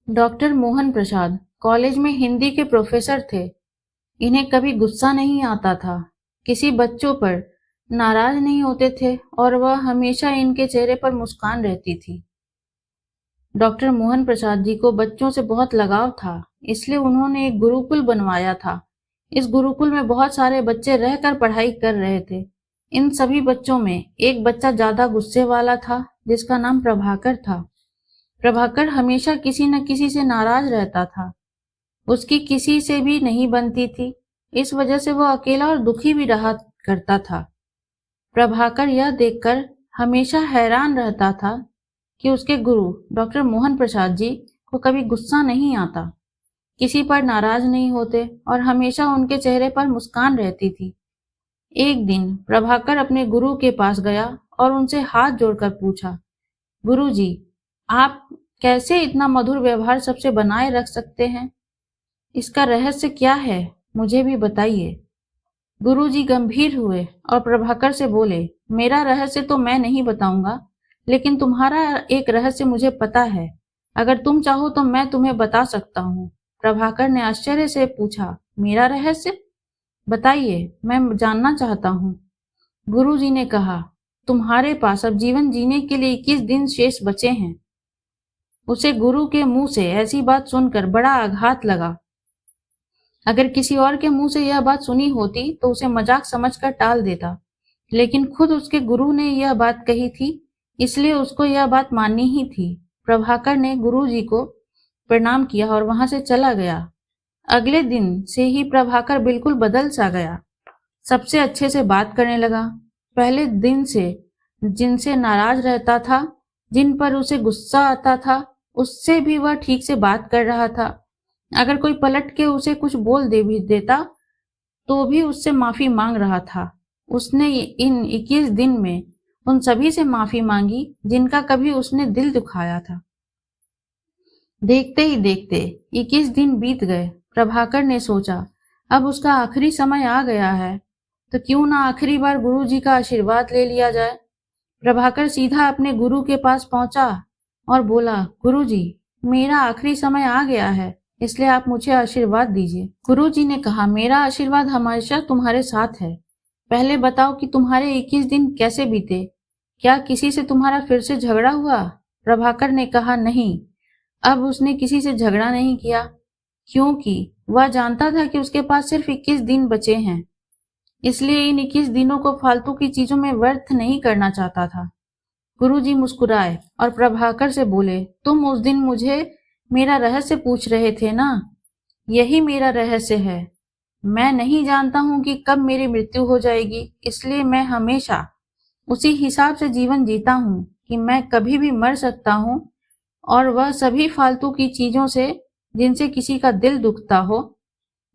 Doctor Mohan Prasad college में हिंदी के professor थे। इन्हें कभी गुस्सा नहीं आता था, किसी बच्चों पर नाराज नहीं होते थे और वह हमेशा इनके चेहरे पर मुस्कान रहती थी। डॉक्टर मोहन प्रसाद जी को बच्चों से बहुत लगाव था, इसलिए उन्होंने एक गुरुकुल बनवाया था। इस गुरुकुल में बहुत सारे बच्चे रहकर पढ़ाई कर रहे थे। इन सभी बच्चों में एक बच्चा ज्यादा गुस्से वाला था, जिसका नाम प्रभाकर था। प्रभाकर हमेशा किसी न किसी से नाराज रहता था। उसकी किसी से भी नहीं बनती थी। इस वजह से वह अकेला और दुखी भी रहा करता था। प्रभाकर यह देखकर हमेशा हैरान रहता था कि उसके गुरु डॉक्टर मोहन प्रसाद जी को कभी गुस्सा नहीं आता, किसी पर नाराज नहीं होते और हमेशा उनके चेहरे पर मुस्कान रहती थी। एक दिन प्रभाकर अपने गुरु के पास गया और उनसे हाथ जोड़कर पूछा, गुरु जी, आप कैसे इतना मधुर व्यवहार सबसे बनाए रख सकते हैं? इसका रहस्य क्या है, मुझे भी बताइए। गुरुजी गंभीर हुए और प्रभाकर से बोले, मेरा रहस्य तो मैं नहीं बताऊंगा, लेकिन तुम्हारा एक रहस्य मुझे पता है। अगर तुम चाहो तो मैं तुम्हें बता सकता हूँ। प्रभाकर ने आश्चर्य से पूछा, मेरा रहस्य? बताइए, मैं जानना चाहता हूँ। गुरुजी ने कहा, तुम्हारे पास अब जीवन जीने के लिए 21 दिन शेष बचे हैं। उसे गुरु के मुंह से ऐसी बात सुनकर बड़ा आघात लगा। अगर किसी और के मुंह से यह बात सुनी होती तो उसे मजाक समझकर टाल देता, लेकिन खुद उसके गुरु ने यह बात कही थी, इसलिए उसको यह बात माननी ही थी। प्रभाकर ने गुरु जी को प्रणाम किया और वहां से चला गया। अगले दिन से ही प्रभाकर बिल्कुल बदल सा गया। सबसे अच्छे से बात करने लगा। पहले दिन से जिनसे नाराज रहता था, जिन पर उसे गुस्सा आता था, उससे भी वह ठीक से बात कर रहा था। अगर कोई पलट के उसे कुछ बोल दे भी देता तो भी उससे माफी मांग रहा था। उसने इन 21 दिन में उन सभी से माफी मांगी जिनका कभी उसने दिल दुखाया था। देखते ही देखते 21 दिन बीत गए। प्रभाकर ने सोचा, अब उसका आखिरी समय आ गया है, तो क्यों ना आखिरी बार गुरु जी का आशीर्वाद ले लिया जाए। प्रभाकर सीधा अपने गुरु के पास पहुंचा और बोला, गुरु जी, मेरा आखिरी समय आ गया है, इसलिए आप मुझे आशीर्वाद दीजिए। गुरु जी ने कहा, मेरा आशीर्वाद हमेशा तुम्हारे साथ है। पहले बताओ कि तुम्हारे 21 दिन कैसे बीते? क्या किसी से तुम्हारा फिर से झगड़ा हुआ? प्रभाकर ने कहा, नहीं, अब उसने किसी से झगड़ा नहीं किया, क्योंकि वह जानता था कि उसके पास सिर्फ 21 दिन बचे हैं। इसलिए इन 21 दिनों को फालतू की चीजों में व्यर्थ नहीं करना चाहता था। गुरुजी मुस्कुराए और प्रभाकर से बोले, तुम उस दिन मुझे मेरा रहस्य पूछ रहे थे ना? यही मेरा रहस्य है। मैं नहीं जानता हूं कि कब मेरी मृत्यु हो जाएगी, इसलिए मैं हमेशा उसी हिसाब से जीवन जीता हूं कि मैं कभी भी मर सकता हूं, और वह सभी फालतू की चीजों से जिनसे किसी का दिल दुखता हो,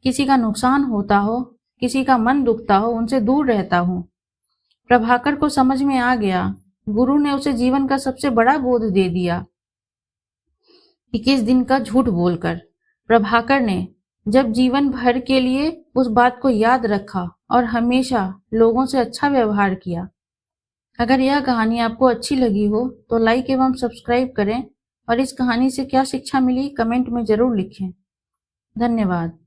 किसी का नुकसान होता हो, किसी का मन दुखता हो, उनसे दूर रहता हूं। प्रभाकर को समझ में आ गया। गुरु ने उसे जीवन का सबसे बड़ा बोध दे दिया। 21 दिन का झूठ बोलकर प्रभाकर ने जब जीवन भर के लिए उस बात को याद रखा और हमेशा लोगों से अच्छा व्यवहार किया। अगर यह कहानी आपको अच्छी लगी हो तो लाइक एवं सब्सक्राइब करें और इस कहानी से क्या शिक्षा मिली कमेंट में जरूर लिखें। धन्यवाद।